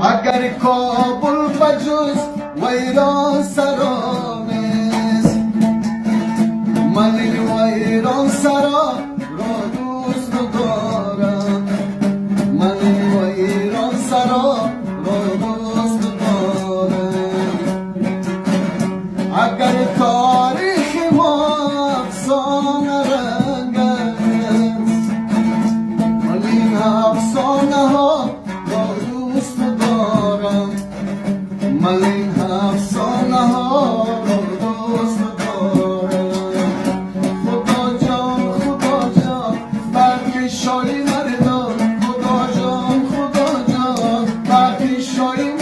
اگر کابل بجز ویران سرا نیست، من این ویران سرا را دوست دارم، من این ویران سرا را دوست دارم. اگر تاریخ ما افسانه رنگ است، من این افسانه ها را دوست دارم، من این افسانه ها را دوست دارم. خدا جان برکی شایی مردم، خدا جان برکی شایی